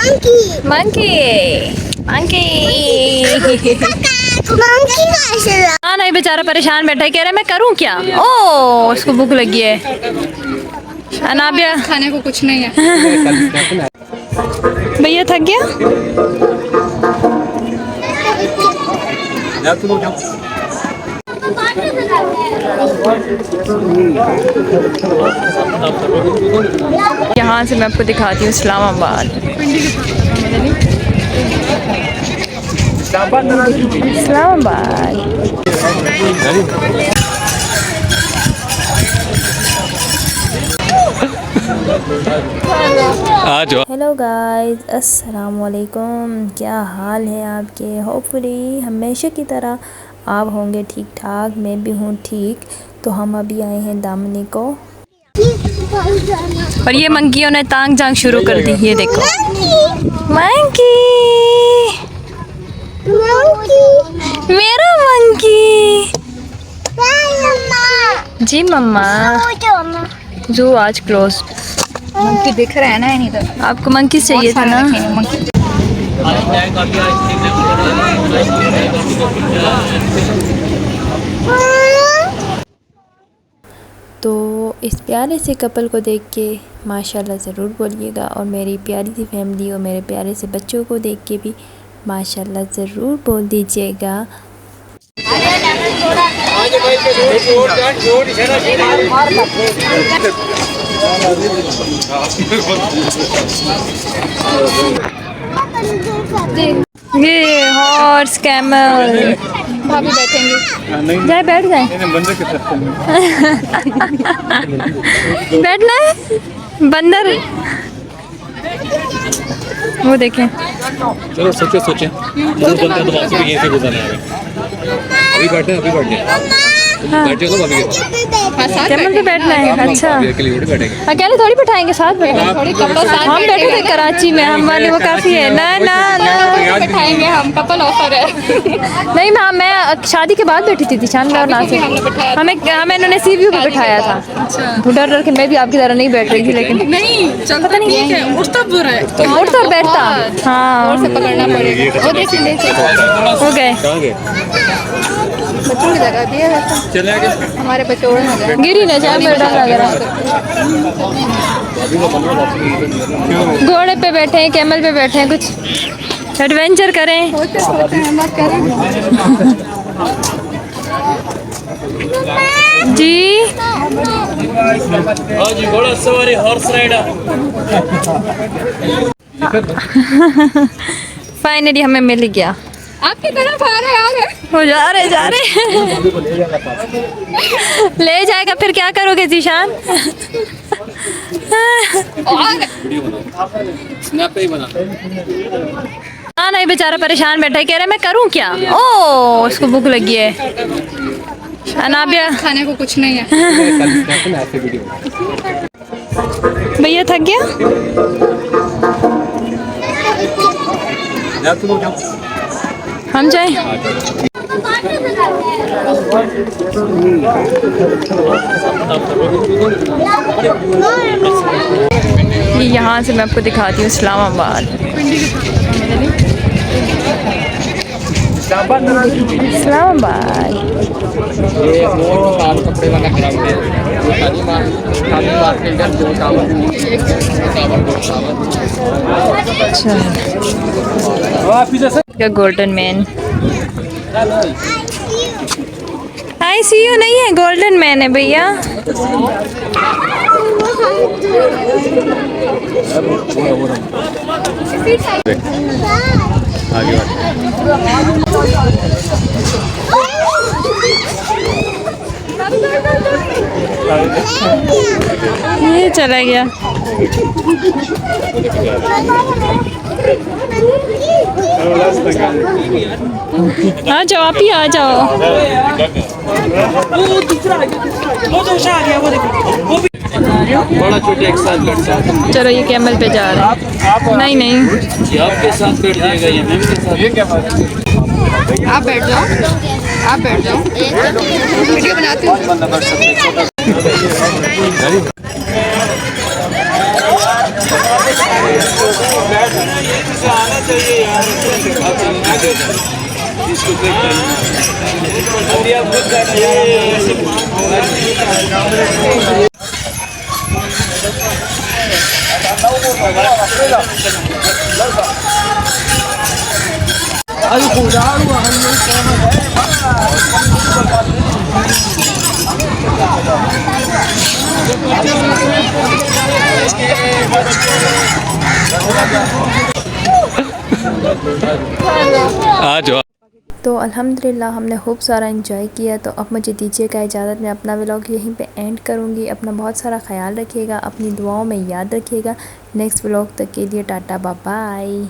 Monkey monkey हाँ नहीं, बेचारा परेशान बैठा है, कह रहा है मैं करूँ क्या। ओ उसको भूख लगी है। अनाबिया खाने को कुछ नहीं है। भैया थक गया। यहाँ से मैं आपको दिखाती हूँ इस्लामाबाद। इस्लामाबाद हेलो गाइस, अस्सलाम वालेकुम। क्या हाल है आपके? होपफुली हमेशा की तरह आप होंगे ठीक ठाक, मैं भी हूँ ठीक। तो हम अभी आए हैं दामनी को, और ये मंकियों ने तांग जांग शुरू कर दी। ये देखो मंकी, मेरा मंकी। जी मम्मा, जू आज क्लोज। मंकी दिख रहा है ना, नहीं तो आपको मंकी चाहिए था ना। तो इस प्यारे से कपल को देख के माशाल्लाह ज़रूर बोलिएगा, और मेरी प्यारी सी फैमिली और मेरे प्यारे से बच्चों को देख के भी माशाल्लाह ज़रूर बोल दीजिएगा। ये हॉर्स कैमल, भाभी बैठेंगे। जाए बैठ जाए। बैठना है बंदर। वो देखें। चलो सोचे सोचे, तो वापसी भी यहीं से गुजरना है। अभी बैठे अभी बैठे बैठे तो भाभी कैमल पे बैठना है। अच्छा, अकेले बैठेंगे, अकेले थोड़ी बैठाएंगे, साथ बैठेंगे। थोड़ी कपल साथ हम बैठे थे कराची में, हम वाले वो काफ़ी है। ना ना ना बैठाएंगे हम, कपल ऑफर है। नहीं मैं शादी के बाद बैठी थी शान में और नासिर। हमें इन्होंने सी व्यू पे बैठाया था। डर डर के मैं भी आपकी तरह नहीं बैठ रही थी, लेकिन नहीं पता नहीं है, उठता बुरा है, उठता और बैठता। हाँ और से पकड़ना पड़ेगा। वो देखिए हो गए। बच्चों की जगह भी है वैसे, चले आगे हमारे बच्चे उड़ ना जाए, गिरी ना जाए। बैठा लग रहा। घोड़े पे बैठे हैं, कैमल पे बैठे हैं, कुछ एडवेंचर करें। सोते हैं मत करें। जी हाँ जी, घोड़ा सवारी हॉर्स राइडर। फाइनली हमें मिल गया। आपकी तरफ आ रहे वो जा रहे ले जाएगा। फिर क्या करोगे जीशान? हाँ नहीं, बेचारा परेशान बैठा है, कह रहा है मैं करूँ क्या। ओ उसको भूख लगी है। अनाबिया खाने को कुछ नहीं है। भैया थक गया। हम जाए। यहाँ से मैं आपको दिखाती हूँ इस्लामाबाद। इस्लामाबाद ये वो लाल कपड़े वाला ग्राउंड है, अच्छा गोल्डन मैन। ICU नहीं है, गोल्डन मैन है भैया। आगे ये चला गया। आ जाओ, आप ही आ जाओ। बड़ा छोटे एक साथ बैठ जाओ। चलो ये कैमल पे जा रहा है। नहीं नहीं, ये आपके साथ बैठ जाएगा, ये मैं के साथ। आप बैठ जाओ, आप बैठ जाओ, वीडियो बनाती हूँ। आ जाओ। तो अल्हम्दुलिल्लाह हमने खूब सारा एंजॉय किया। तो अब मुझे दीजिएगा इजाज़त, मैं अपना व्लॉग यहीं पे एंड करूँगी। अपना बहुत सारा ख्याल रखिएगा, अपनी दुआओं में याद रखिएगा। नेक्स्ट व्लॉग तक के लिए टाटा बाय बाय।